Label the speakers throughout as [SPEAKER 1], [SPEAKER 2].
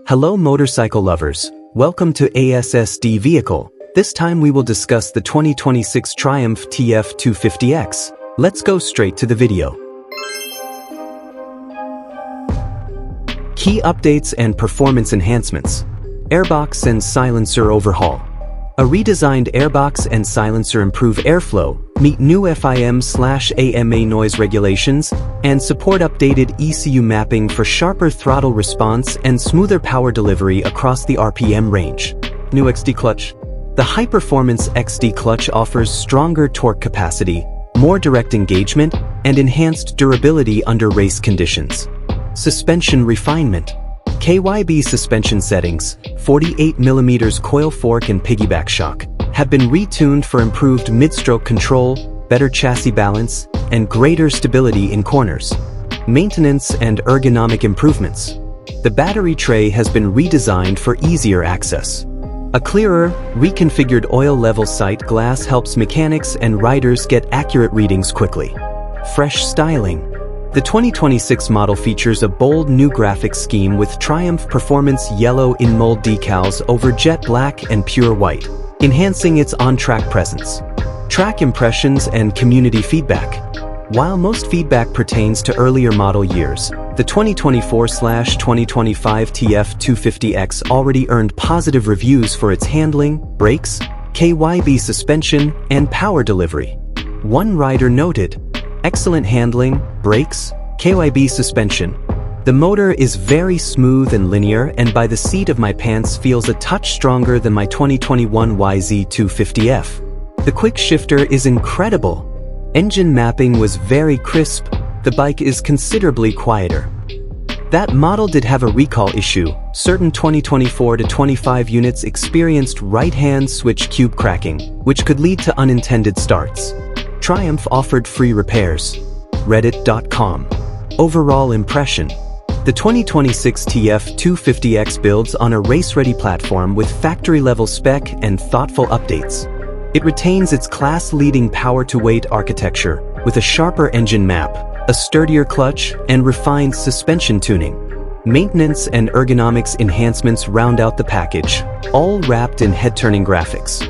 [SPEAKER 1] Hello motorcycle lovers, welcome to Exedy vehicle. This time we will discuss the 2026 Triumph TF250 X. Let's go straight to the video. Key updates and performance enhancements. Airbox and silencer overhaul. A redesigned airbox and silencer improve airflow, meet new FIM/AMA noise regulations, and support updated ECU mapping for sharper throttle response and smoother power delivery across the RPM range. New Exedy clutch. The high-performance Exedy clutch offers stronger torque capacity, more direct engagement, and enhanced durability under race conditions. Suspension refinement. KYB suspension settings, 48mm coil fork and piggyback shock, have been retuned for improved mid-stroke control, better chassis balance, and greater stability in corners. Maintenance and ergonomic improvements. The battery tray has been redesigned for easier access. A clearer, reconfigured oil level sight glass helps mechanics and riders get accurate readings quickly. Fresh styling. The 2026 model features a bold new graphics scheme with Triumph Performance yellow in-mold decals over jet black and pure white, enhancing its on-track presence. Track impressions and community feedback. While most feedback pertains to earlier model years, the 2024/2025 TF250 X already earned positive reviews for its handling, brakes, KYB suspension, and power delivery. One rider noted, "Excellent handling, brakes, KYB suspension. The motor is very smooth and linear, and by the seat of my pants feels a touch stronger than my 2021 YZ250F. The quickshifter is incredible. Engine mapping was very crisp. The bike is considerably quieter." That model did have a recall issue. Certain 2024-25 units experienced right-hand switch cube cracking, which could lead to unintended starts. Triumph offered free repairs. Reddit.com. Overall impression. The 2026 TF250 X builds on a race-ready platform with factory-level spec and thoughtful updates. It retains its class-leading power-to-weight architecture with a sharper engine map, a sturdier clutch, and refined suspension tuning. Maintenance and ergonomics enhancements round out the package, all wrapped in head-turning graphics.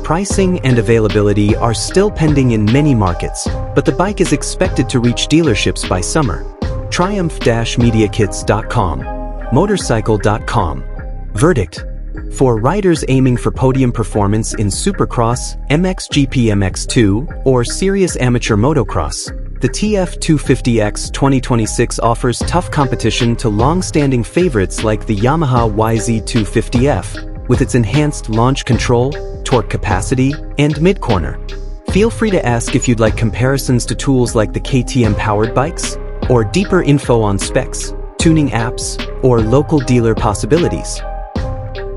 [SPEAKER 1] Pricing and availability are still pending in many markets, but the bike is expected to reach dealerships by summer. Triumph-mediakits.com. Motorcycle.com. Verdict. For riders aiming for podium performance in Supercross, MXGP MX2, or serious amateur motocross, the TF250 X 2026 offers tough competition to long-standing favorites like the Yamaha YZ250F, with its enhanced launch control, torque capacity, and mid-corner. Feel free to ask if you'd like comparisons to tools like the KTM-powered bikes, or deeper info on specs, tuning apps, or local dealer possibilities.